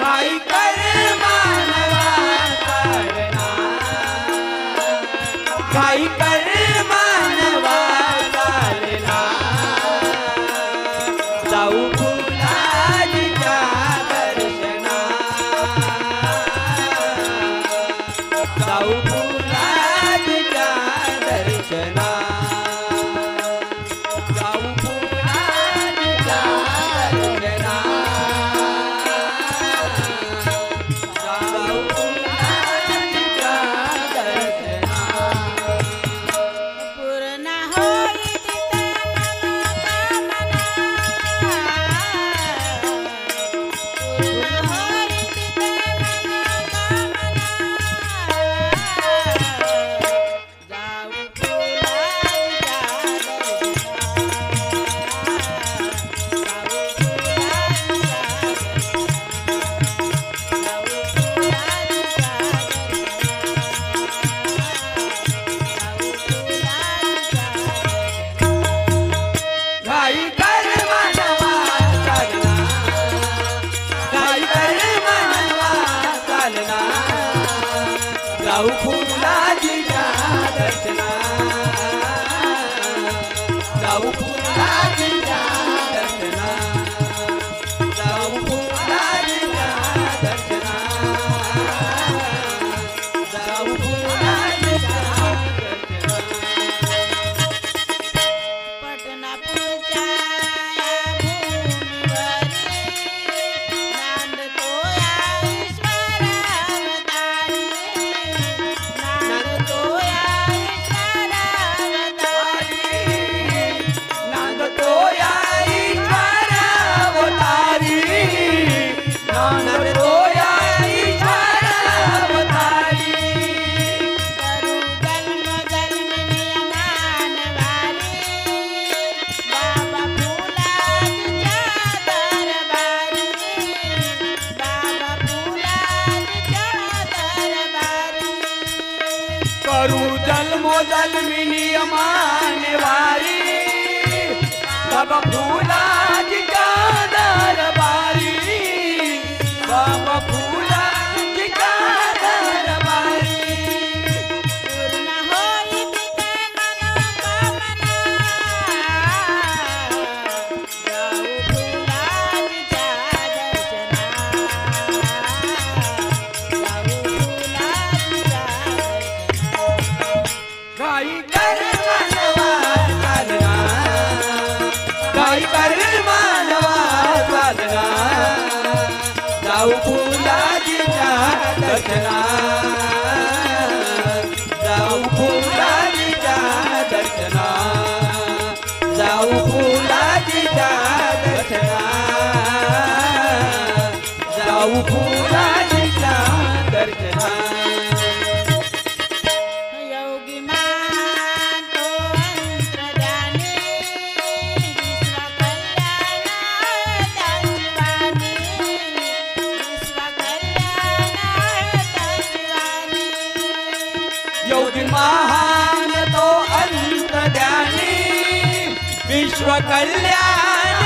घाई कर मानवा चालना, घाई कर मानवा चालना, जाऊ फुलाजीच्या दर्शना, जाऊ फुलाजीच्या दर्शना, जाऊ फुलाजीच्या दर्शना, जाऊ फुलाजीच्या दर्शना. पूर्ण होई तिथे मनोकामना, पूर्ण होई तिथे मनोकामना, जाऊ फुलाजीच्या घाई कर मानवा चालना, घाई कर मानवा चालना, जाऊ फुलाजीच्या दर्शना, जाऊ फुलाजीच्या दर्शना, जाऊ फुलाजीच्या दर्शना, जाऊ फुलाजीच्या दर्शना. पटनापूरच्या भूमीवरी नांदतो या ईश्वरावतारी, नांदतो या ईश्वरावतारी, नांदतो या ईश्वरावतारी, नांदतो या ईश्वरावतारी. करू जन्म जन्मिनी मानवारी, बाबा फुलाजीच्या दरबारी, बाबा फुलाजीच्या दरबारी. करू जन्मोजन्मिनी मानवारी, बाबा फुलाजीच्या दरबारी, बाबा फुलाजीच्या दरबारी. पूर्ण होई तिथे मनोकामना, जाऊ फुलाजीच्या दर्शना, जाऊ फुलाजीच्या दर्शना. घाई कर मानवा चालना, घाई कर मानवा चालना, जाऊ फुलाजीच्या दर्शना, जाऊ फुलाजीच्या दर्शना, जाऊ फुलाजीच्या दर्शना, जाऊ फुलाजीच्या दर्शना. योगी मानतो अंतर्ध्यानी, विश्वकल्याण त्याची वाणी, विश्वकल्याण त्याची वाणी. योगी महान तो अंतर्ध्यानी, विश्व कल्याण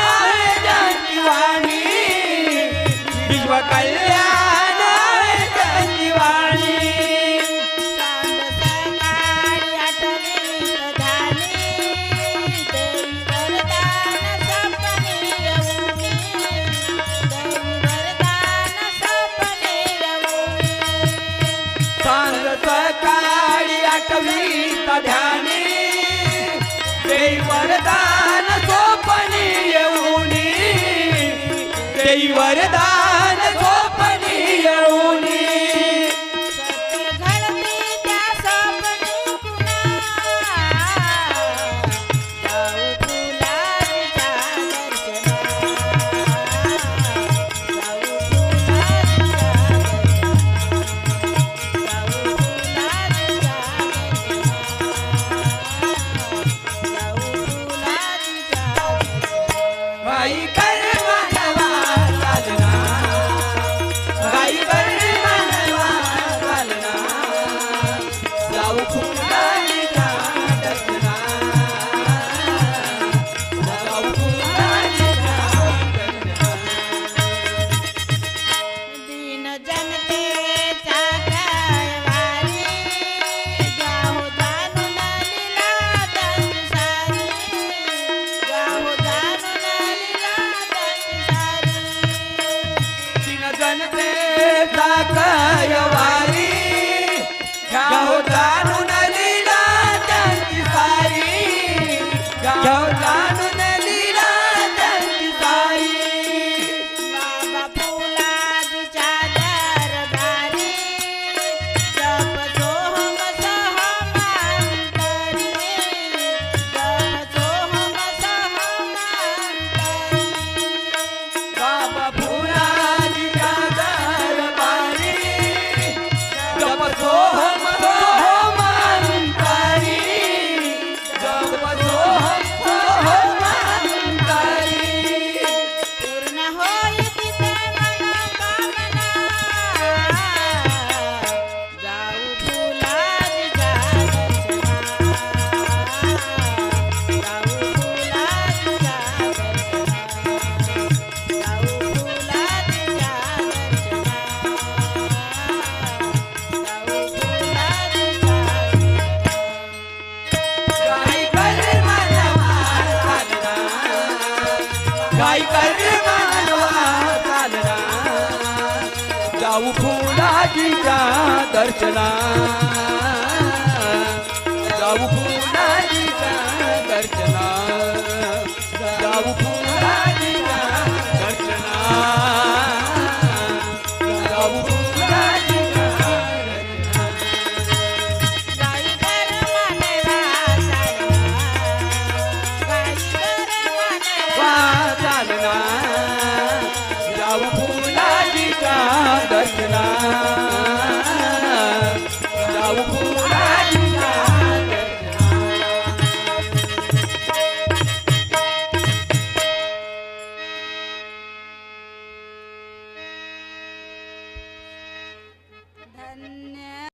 ज्याची वाणी, विश्व कल्याण ज्याची वाणी. सांग सकाळी आठवीत ध्यानी, देवी वरदान सपनी येऊनी, देवी वरदान सपनी येऊनी. सांग सकाळी आठवीत ध्यानी, देई वरदान सोपनी येऊनी, देई वरदान सोपनी म्हणते जाकयवारी घ्याव जाणून लीला त्यांची सारी घ्याव जाणून लीला त्यांची सारी बाबा फुलाजीच्या दरबारी जप सोहम सहमांतरी जप सोहम सहमांतरी बाबा फुलाजीच्या दरबारी जप सोहम सोहमांतरी जप सोहम सोहमांतरी पूर्ण होई तिथे मनोकामना जाऊ फुलाजीच्या दर्शना जाऊ फुलाजीच्या दर्शना जाऊ फुलाजीच्या गाई कर मानवा चालना जाऊ फुलाजीच्या दर्शना जाऊ फुलाजीच्या दर्शना जाऊ फुला